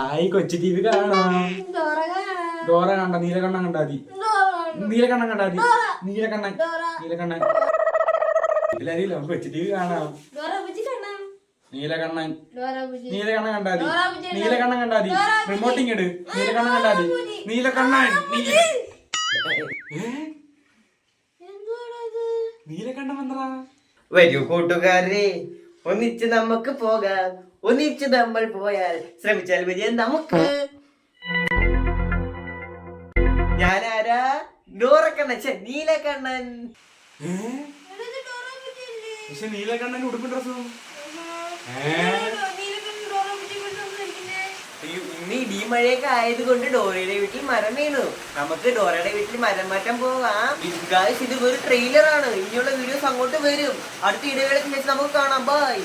ആയി കൊച്ചു T V കാണാം. ഡോറ കണ്ട നീലകണ്ണം കണ്ടാതി. നീലകണ്ണം കണ്ടാതി. നീലകണ്ണൻ നീലകണ്ണൻ ഇതിലറിയില്ല. കൊച്ചു ടി വി കാണാം. നീലകണ്ണൻ നീലകണ്ണൻ കണ്ടാതി. നീലകണ്ണൻ കണ്ടാതി. റിമോട്ടിങ് ഇട്. നീലകണ്ണൻ കണ്ടാതി. നീലകണ്ണൻ നീലകണ്ഠൻ വന്നടാ. വരൂ കൂട്ടുകാരെ, ഒന്നിച്ച് നമുക്ക് പോകാം. ഒന്നിച്ച് നമ്മൾ പോയാൽ ശ്രമിച്ചാൽ വലിയ നമുക്ക്. ഞാനാരാ? ഡോറക്കണ്ണൻ. നീലകണ്ണൻ. പക്ഷെ നീലകണ്ണൻ ഉടുപ്പ് ഡ്രസ്സും ഇന്ന് ഇടിമഴയൊക്കെ ആയതുകൊണ്ട് ഡോറയുടെ വീട്ടിൽ മരം വീണു. നമുക്ക് ഡോറയുടെ വീട്ടിൽ മരം മാറ്റാൻ പോകാം. ഇത് ഒരു ട്രെയിലറാണ്. ഇനിയുള്ള വീഡിയോസ് അങ്ങോട്ട് വരും. അടുത്ത ഇടവേളയ്ക്ക് ശേഷം നമുക്ക് കാണാം. ബൈ.